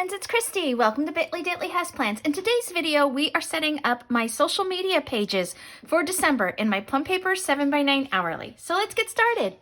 friends, it's Christy. Welcome to Bit.ly Daily Houseplants. In today's video, we are setting up my social media pages for December in my Plum Paper 7x9 hourly. So let's get started.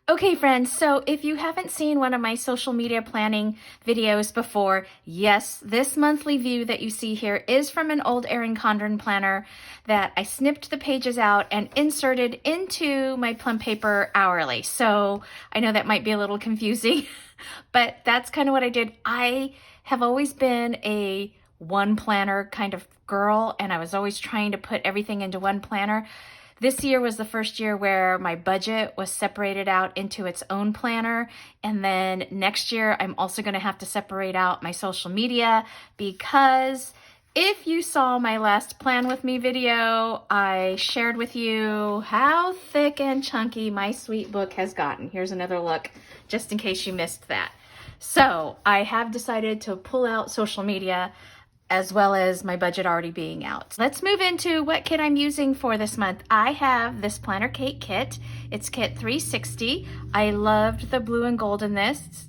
Okay friends, so if you haven't seen one of my social media planning videos before, yes, this monthly view that you see here is from an old Erin Condren planner that I snipped the pages out and inserted into my Plum Paper hourly. So I know that might be a little confusing, but that's kind of what I did. I have always been a one planner kind of girl, and I was always trying to put everything into one planner. This year was the first year where my budget was separated out into its own planner. And then next year, I'm also going to have to separate out my social media because if you saw my last Plan With Me video, I shared with you how thick and chunky my sweet book has gotten. Here's another look, just in case you missed that. So I have decided to pull out social media as well as my budget already being out. Let's move into what kit I'm using for this month. I have this Planner Cake kit. It's kit 360. I loved the blue and gold in this.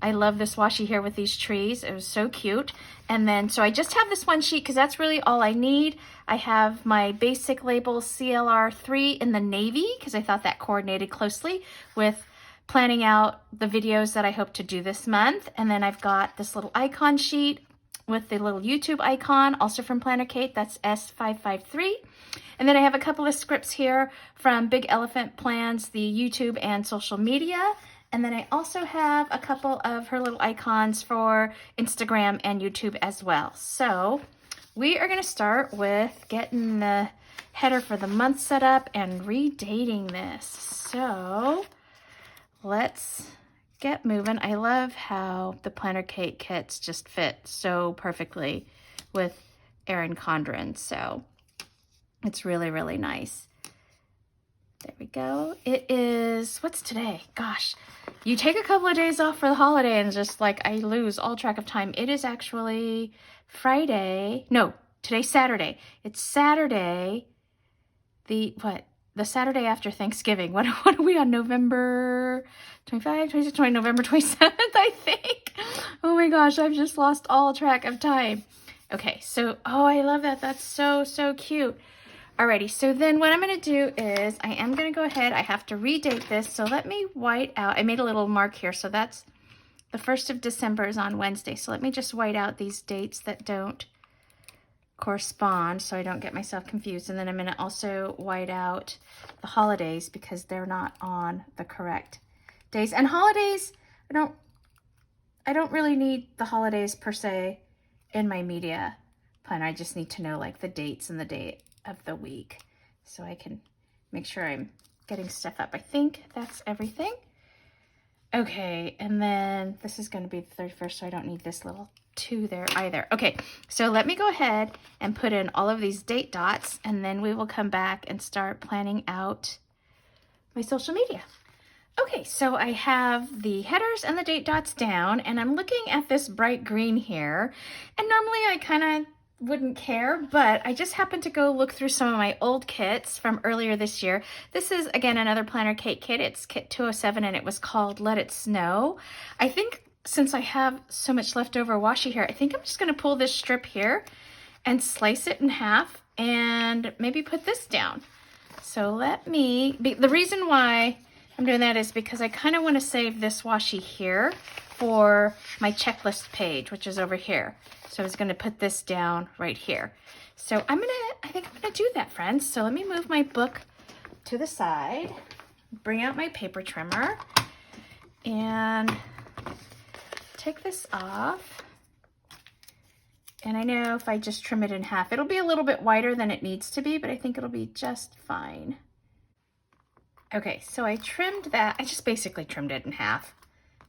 I love this washi here with these trees. It was so cute. And then, so I just have this one sheet because that's really all I need. I have my basic label CLR 3 in the navy because I thought that coordinated closely with planning out the videos that I hope to do this month. And then I've got this little icon sheet with the little YouTube icon, also from Planner Kate, that's S553. And then I have a couple of scripts here from Big Elephant Plans, the YouTube and social media. And then I also have a couple of her little icons for Instagram and YouTube as well. So we are gonna start with getting the header for the month set up and redating this. So let's get moving. I love how the Planner Cake kits just fit so perfectly with Erin Condren. So it's really, really nice. There we go. It is, what's today? Gosh, you take a couple of days off for the holiday and just like, I lose all track of time. It is actually Friday. No, today's Saturday. It's Saturday. The Saturday after Thanksgiving. What are we on? November 25, 26, 20, November 27th, I think. Oh my gosh, I've just lost all track of time. Okay, so, oh, I love that. That's so, so cute. Alrighty, so then what I'm going to do is I am going to go ahead. I have to redate this, so let me white out. I made a little mark here, so that's the 1st of December is on Wednesday. So let me just white out these dates that don't correspond so I don't get myself confused. And then I'm going to also white out the holidays because they're not on the correct days. And holidays, I don't really need the holidays per se in my media planner. I just need to know like the dates and the date of the week so I can make sure I'm getting stuff up. I think that's everything. Okay, and then this is going to be the 31st, so I don't need this little 2 there either. Okay, so let me go ahead and put in all of these date dots, and then we will come back and start planning out my social media. Okay, so I have the headers and the date dots down, and I'm looking at this bright green here, and normally I kind of wouldn't care, but I just happened to go look through some of my old kits from earlier this year. This is, again, another Planner Cake kit. It's kit 207, and it was called Let It Snow. I think since I have so much leftover washi here, I think I'm just going to pull this strip here and slice it in half and maybe put this down. So let me, the reason why I'm doing that is because I kind of want to save this washi here for my checklist page, which is over here. So I was going to put this down right here. So I think I'm going to do that, friends. So let me move my book to the side, bring out my paper trimmer, and take this off. And I know if I just trim it in half, it'll be a little bit wider than it needs to be, but I think it'll be just fine. Okay, so I trimmed that. I just basically trimmed it in half.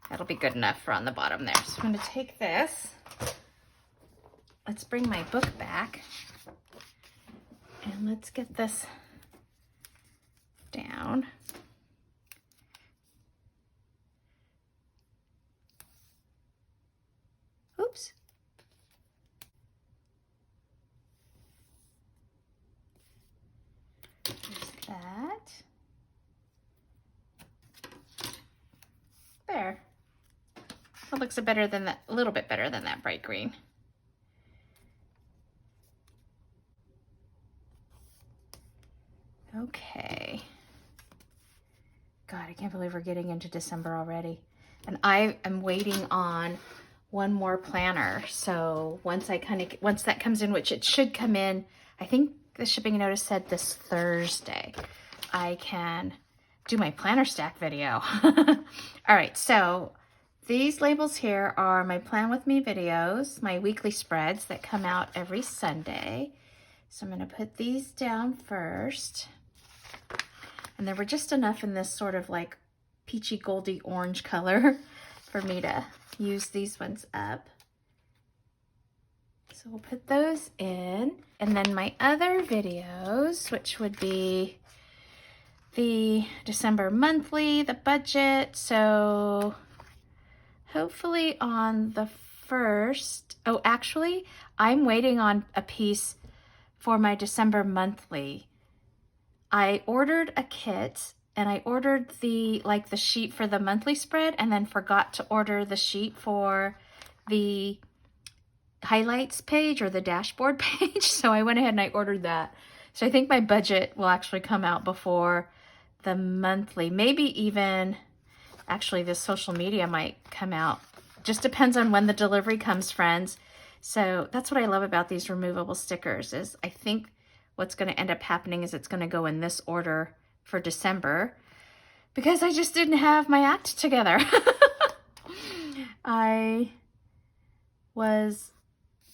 That'll be good enough for on the bottom there. So I'm going to take this. Let's bring my book back. And let's get this down. Oops. There's that. That looks better than that, a little bit better than that bright green. Okay. God, I can't believe we're getting into December already. And I am waiting on one more planner. So once that comes in, which it should come in, I think the shipping notice said this Thursday, I can do my planner stack video. All right, so these labels here are my Plan With Me videos, my weekly spreads that come out every Sunday. So I'm gonna put these down first. And there were just enough in this sort of like peachy goldy orange color for me to use these ones up. So we'll put those in. And then my other videos, which would be the December monthly, the budget. So hopefully on the 1st, oh, actually, I'm waiting on a piece for my December monthly. I ordered a kit and I ordered the sheet for the monthly spread and then forgot to order the sheet for the highlights page or the dashboard page. So I went ahead and I ordered that. So I think my budget will actually come out before the monthly. Maybe even, actually this social media might come out. Just depends on when the delivery comes, friends. So that's what I love about these removable stickers is I think what's going to end up happening is it's going to go in this order for December because I just didn't have my act together. I was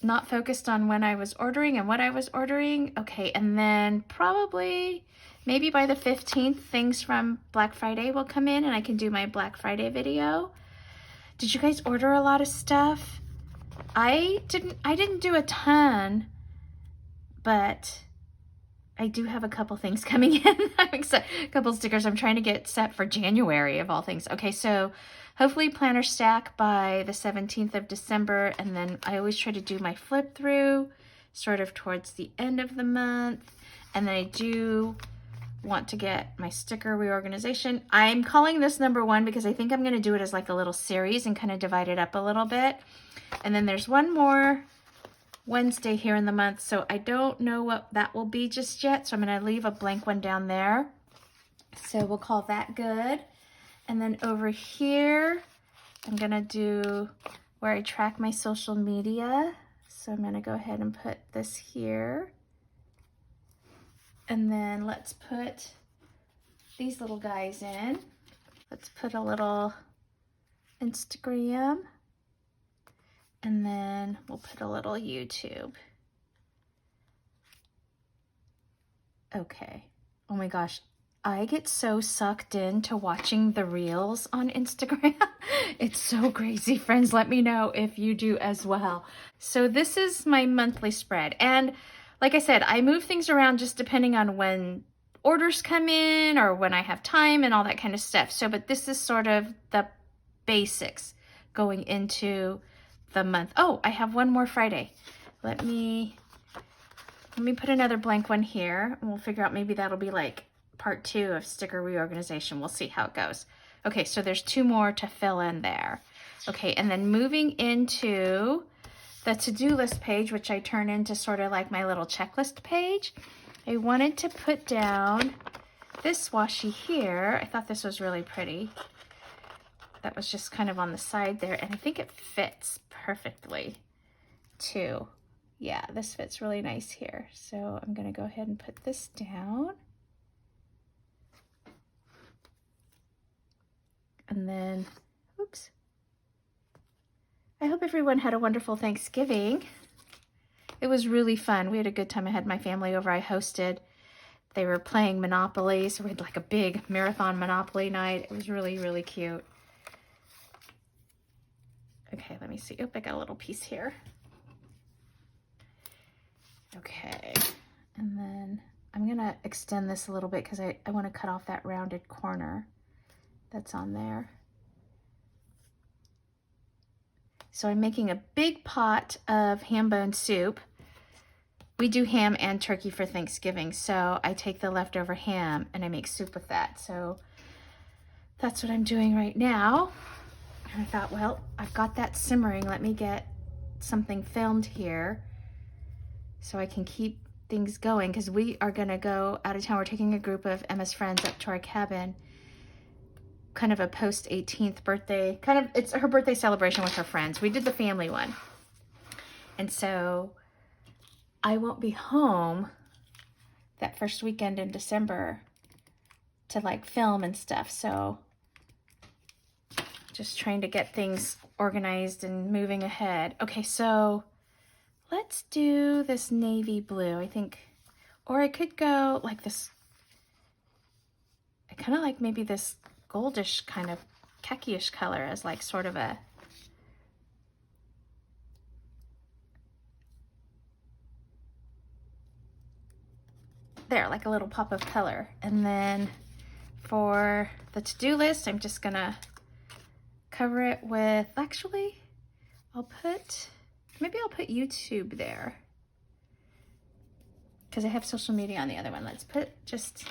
not focused on when I was ordering and what I was ordering. Okay, and then probably maybe by the 15th, things from Black Friday will come in and I can do my Black Friday video. Did you guys order a lot of stuff? I didn't do a ton, but I do have a couple things coming in. A couple stickers I'm trying to get set for January of all things. Okay, so hopefully planner stack by the 17th of December. And then I always try to do my flip through sort of towards the end of the month. And then I do want to get my sticker reorganization. I'm calling this number 1 because I think I'm going to do it as like a little series and kind of divide it up a little bit. And then there's one more Wednesday here in the month, so I don't know what that will be just yet, so I'm going to leave a blank one down there. So we'll call that good. And then over here, I'm going to do where I track my social media. So I'm going to go ahead and put this here. And then let's put these little guys in. Let's put a little Instagram. And then we'll put a little YouTube. Okay. Oh my gosh. I get so sucked into watching the reels on Instagram. It's so crazy, friends. Let me know if you do as well. So this is my monthly spread. And like I said, I move things around just depending on when orders come in or when I have time and all that kind of stuff. So, but this is sort of the basics going into the month. Oh, I have one more Friday. Let me put another blank one here and we'll figure out maybe that'll be like part 2 of sticker reorganization. We'll see how it goes. Okay, so there's 2 more to fill in there. Okay, and then moving into the to-do list page, which I turn into sort of like my little checklist page. I wanted to put down this washi here. I thought this was really pretty. That was just kind of on the side there, and I think it fits perfectly too. Yeah, this fits really nice here. So I'm gonna go ahead and put this down. And then, oops. I hope everyone had a wonderful Thanksgiving. It was really fun. We had a good time. I had my family over. I hosted. They were playing Monopoly, so we had like a big marathon Monopoly night. It was really, really cute. Okay, let me see. Oh, I got a little piece here. Okay, and then I'm gonna extend this a little bit because I want to cut off that rounded corner that's on there. So I'm making a big pot of ham bone soup. We do ham and turkey for Thanksgiving, so I take the leftover ham and I make soup with that. So that's what I'm doing right now. And I thought, well, I've got that simmering. Let me get something filmed here so I can keep things going, because we are gonna go out of town. We're taking a group of Emma's friends up to our cabin, kind of a post 18th birthday, it's her birthday celebration with her friends. We did the family one. And so I won't be home that first weekend in December to like film and stuff. So just trying to get things organized and moving ahead. Okay, so let's do this navy blue, I think. Or I could go like this. I kind of like maybe this goldish kind of khaki-ish color as like sort of a there, like a little pop of color. And then for the to-do list, I'm just gonna cover it with, actually, maybe I'll put YouTube there, because I have social media on the other one. Let's put just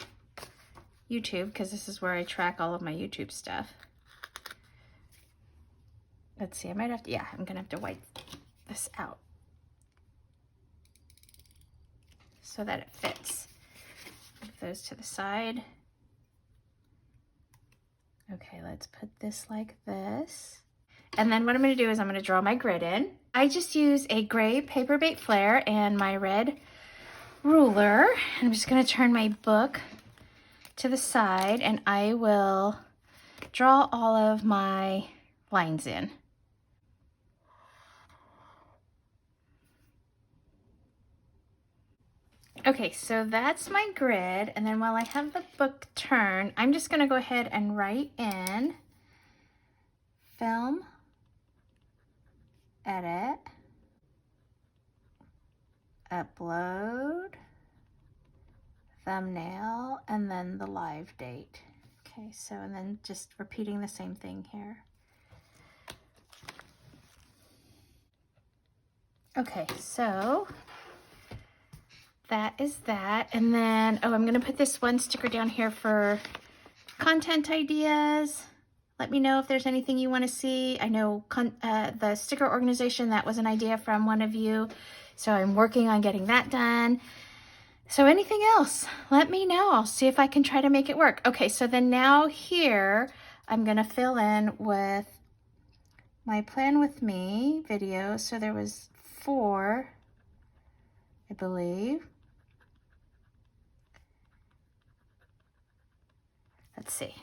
YouTube, because this is where I track all of my YouTube stuff. Let's see, I might have to, yeah, I'm gonna have to wipe this out so that it fits. Move those to the side. Okay, let's put this like this. And then what I'm gonna do is I'm gonna draw my grid in. I just use a gray paper bait flare and my red ruler. I'm just gonna turn my book to the side and I will draw all of my lines in. Okay, so that's my grid, and then while I have the book turned, I'm just gonna go ahead and write in film, edit, upload, thumbnail, and then the live date. Okay, so, and then just repeating the same thing here. Okay, so that is that. And then, oh, I'm gonna put this one sticker down here for content ideas. Let me know if there's anything you wanna see. I know the sticker organization, that was an idea from one of you. So I'm working on getting that done. So anything else, let me know. I'll see if I can try to make it work. Okay, so then now here, I'm gonna fill in with my Plan With Me video. So there was 4, I believe. Let's see,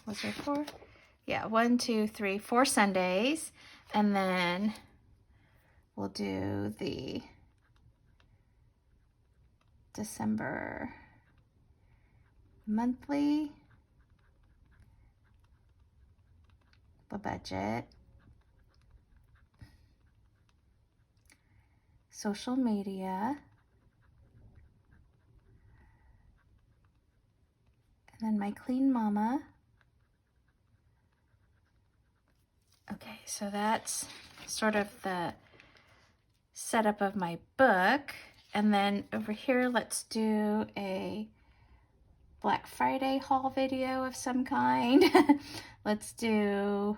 was there 4? Yeah, 1, 2, 3, 4 Sundays. And then we'll do the December monthly, the budget, social media, and then my Clean Mama. Okay, so that's sort of the setup of my book. And then over here, let's do a Black Friday haul video of some kind. Let's do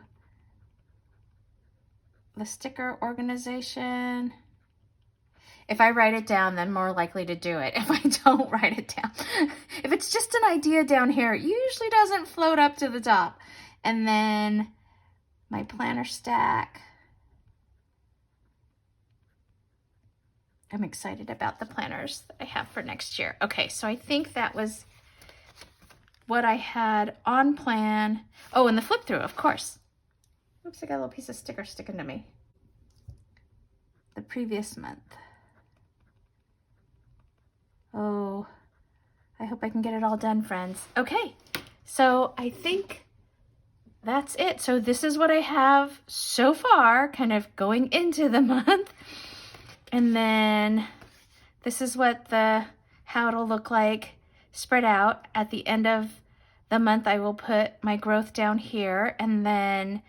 the sticker organization. If I write it down, then more likely to do it. If I don't write it down. If it's just an idea down here, it usually doesn't float up to the top. And then my planner stack. I'm excited about the planners that I have for next year. Okay, so I think that was what I had on plan. Oh, and the flip through, of course. Oops, I got a little piece of sticker sticking to me. The previous month. Oh, I hope I can get it all done, friends. Okay, so I think that's it. So this is what I have so far, kind of going into the month. And then this is what how it'll look like spread out. At the end of the month, I will put my growth down here. And then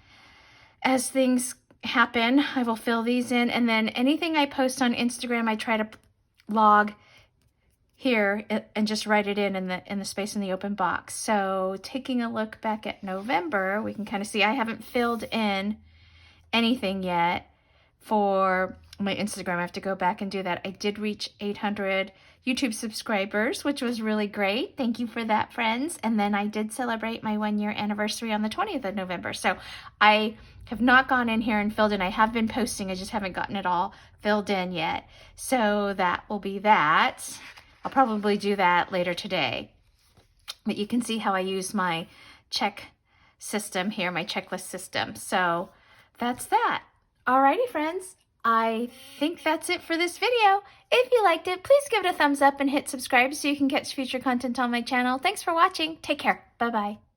as things happen, I will fill these in. And then anything I post on Instagram, I try to log here and just write it in the space in the open box. So taking a look back at November, we can kind of see I haven't filled in anything yet for my Instagram. I have to go back and do that. I did reach 800 YouTube subscribers, which was really great. Thank you for that, friends. And then I did celebrate my 1-year anniversary on the 20th of November. So I have not gone in here and filled in. I have been posting. I just haven't gotten it all filled in yet. So that will be that. I'll probably do that later today. But you can see how I use my check system here, my checklist system. So that's that. Alrighty, friends. I think that's it for this video. If you liked it, please give it a thumbs up and hit subscribe so you can catch future content on my channel. Thanks for watching. Take care. Bye-bye.